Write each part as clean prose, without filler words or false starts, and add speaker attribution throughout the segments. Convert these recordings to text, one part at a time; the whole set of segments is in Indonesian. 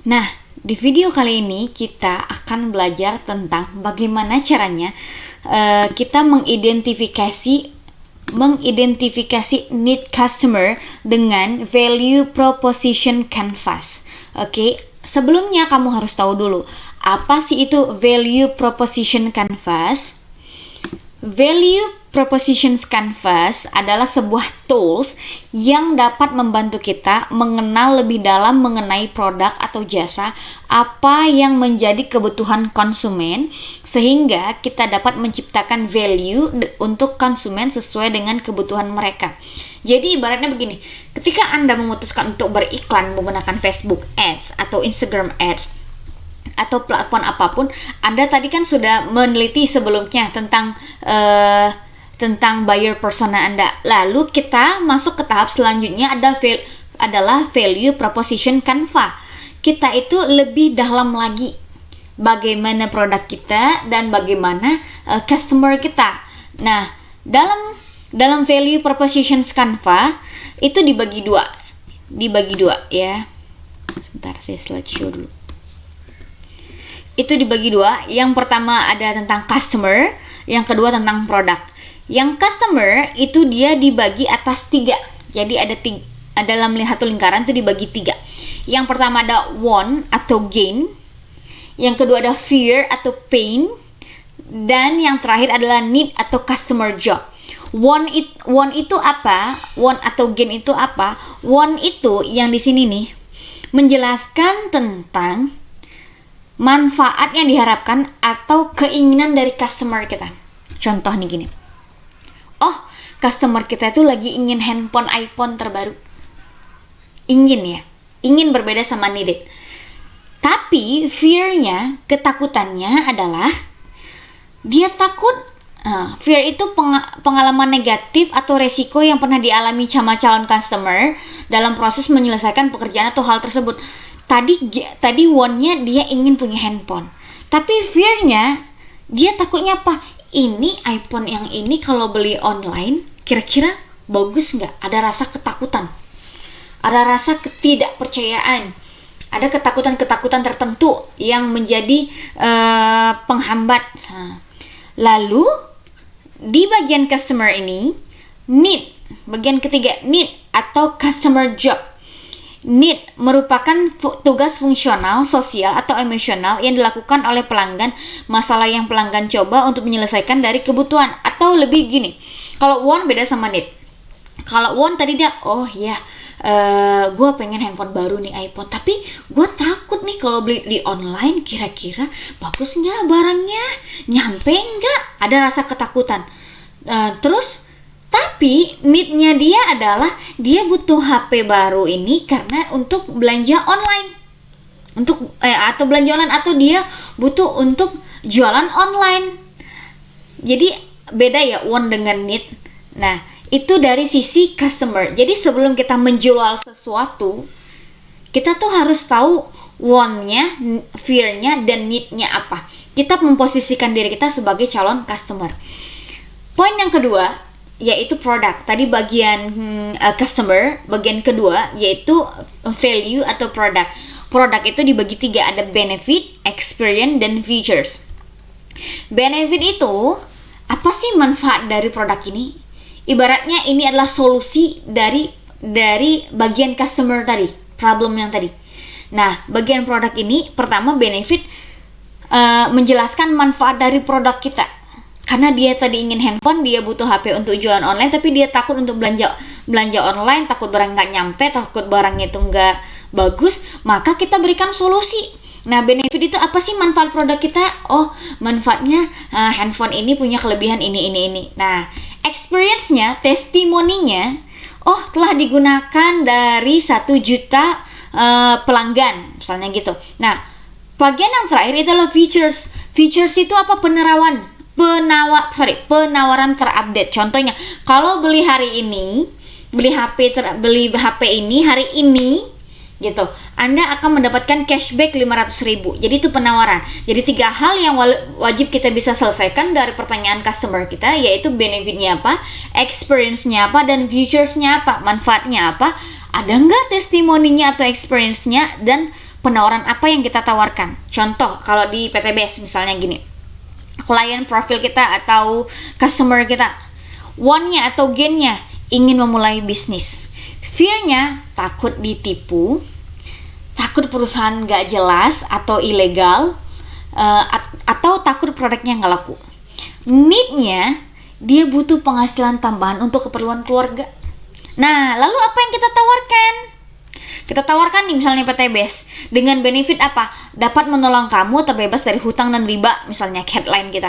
Speaker 1: Nah, di video kali ini kita akan belajar tentang bagaimana caranya kita mengidentifikasi need customer dengan value proposition canvas. Oke, sebelumnya kamu harus tahu dulu apa sih itu value proposition canvas. Value Proposition Canvas adalah sebuah tools yang dapat membantu kita mengenal lebih dalam mengenai produk atau jasa, apa yang menjadi kebutuhan konsumen, sehingga kita dapat menciptakan value untuk konsumen sesuai dengan kebutuhan mereka. Jadi ibaratnya begini, ketika Anda memutuskan untuk beriklan menggunakan Facebook Ads atau Instagram Ads, atau platform apapun, Anda tadi kan sudah meneliti sebelumnya tentang buyer persona Anda. Lalu kita masuk ke tahap selanjutnya adalah value proposition canvas. Kita itu lebih dalam lagi bagaimana produk kita dan bagaimana customer kita. Nah, dalam value proposition canvas itu dibagi dua ya. Sebentar, saya slideshow dulu. Itu dibagi dua. Yang pertama ada tentang customer, yang kedua tentang produk. Yang customer itu dia dibagi atas 3. Jadi ada dalam satu lingkaran itu dibagi 3. Yang pertama ada want atau gain, yang kedua ada fear atau pain, dan yang terakhir adalah need atau customer job. Want itu apa? Want atau gain itu apa? Want itu yang di sini nih menjelaskan tentang manfaat yang diharapkan atau keinginan dari customer kita. Contoh nih gini. Oh, customer kita itu lagi ingin handphone iPhone terbaru. Ingin berbeda sama needed. Tapi fear-nya, ketakutannya adalah dia takut. Fear itu pengalaman negatif atau resiko yang pernah dialami sama calon customer dalam proses menyelesaikan pekerjaan atau hal tersebut. Tadi want-nya dia ingin punya handphone. Tapi fear-nya, dia takutnya apa? Ini iPhone yang ini kalau beli online kira-kira bagus nggak? Ada rasa ketakutan, ada rasa ketidakpercayaan, ada ketakutan-ketakutan tertentu yang menjadi penghambat. Lalu di bagian customer ini, need, bagian ketiga, need atau customer job. Need merupakan tugas fungsional, sosial, atau emosional yang dilakukan oleh pelanggan, masalah yang pelanggan coba untuk menyelesaikan dari kebutuhan. Atau lebih gini, kalau want beda sama need. Kalau want tadi dia, gue pengen handphone baru nih, iPhone, tapi gue takut nih kalau beli di online kira-kira bagus nggak barangnya, nyampe nggak, ada rasa ketakutan. Tapi need-nya dia adalah dia butuh HP baru ini karena untuk belanja online. Atau belanja online, atau dia butuh untuk jualan online. Jadi beda ya want dengan need. Nah, itu dari sisi customer. Jadi sebelum kita menjual sesuatu, kita tuh harus tahu want-nya, fear-nya, dan need-nya apa. Kita memposisikan diri kita sebagai calon customer. Poin yang kedua yaitu produk. Tadi bagian customer, bagian kedua yaitu value atau produk. Produk itu dibagi 3, ada benefit, experience, dan features. Benefit itu apa sih manfaat dari produk ini? Ibaratnya ini adalah solusi dari bagian customer tadi, problem yang tadi. Nah, bagian produk ini pertama benefit, menjelaskan manfaat dari produk kita. Karena dia tadi ingin handphone, dia butuh HP untuk jualan online, tapi dia takut untuk belanja online, takut barang nggak nyampe, takut barangnya itu nggak bagus, maka kita berikan solusi. Nah, benefit itu apa sih manfaat produk kita? Oh, manfaatnya handphone ini punya kelebihan ini. Nah, experience-nya, testimoninya, oh telah digunakan dari 1 juta pelanggan, misalnya gitu. Nah, bagian yang terakhir adalah features. Features itu apa? Penawaran terupdate. Contohnya, kalau beli hari ini, beli HP ini hari ini gitu, Anda akan mendapatkan cashback 500.000. Jadi itu penawaran. Jadi 3 hal yang wajib kita bisa selesaikan dari pertanyaan customer kita, yaitu benefitnya apa, experience-nya apa, dan features-nya apa, manfaatnya apa. Ada nggak testimoninya atau experience-nya dan penawaran apa yang kita tawarkan. Contoh, kalau di PTBS misalnya gini, client profile kita atau customer kita, want-nya atau gain-nya ingin memulai bisnis, fear-nya takut ditipu, takut perusahaan gak jelas atau ilegal, atau takut produknya nggak laku. Need-nya dia butuh penghasilan tambahan untuk keperluan keluarga. Nah, lalu apa yang kita tawarkan? Kita tawarkan nih misalnya PTBS dengan benefit apa? Dapat menolong kamu terbebas dari hutang dan riba, misalnya headline kita.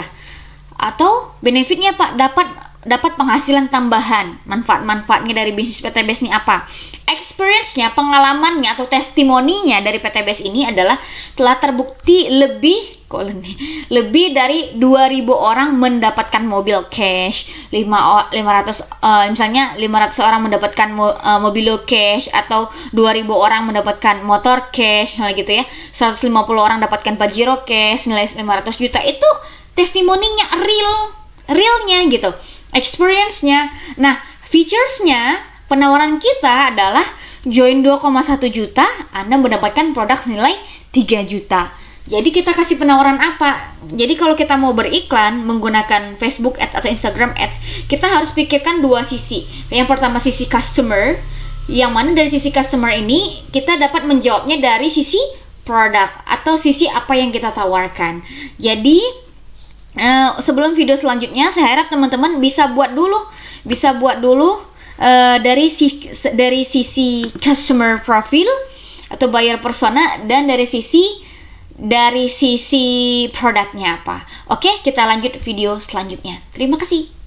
Speaker 1: Atau benefitnya Pak, dapat penghasilan tambahan. Manfaat-manfaatnya dari bisnis PTBS ini apa? Experience-nya, pengalamannya atau testimoninya dari PTBS ini adalah telah terbukti lebih dari 2.000 orang mendapatkan mobil cash, 500 orang mendapatkan mobil cash, atau 2.000 orang mendapatkan motor cash, misalnya gitu ya. 150 orang dapatkan Pajero cash nilai 500 juta. Itu testimoninya realnya gitu. Experience-nya. Nah, features-nya, penawaran kita adalah join 2,1 juta, Anda mendapatkan produk senilai 3 juta. Jadi kita kasih penawaran apa? Jadi kalau kita mau beriklan menggunakan Facebook Ads atau Instagram Ads, kita harus pikirkan dua sisi. Yang pertama sisi customer, yang mana dari sisi customer ini kita dapat menjawabnya dari sisi produk atau sisi apa yang kita tawarkan. Jadi sebelum video selanjutnya, saya harap teman-teman bisa buat dulu dari sisi customer profile atau buyer persona, dan dari sisi produknya apa. Oke, kita lanjut video selanjutnya. Terima kasih.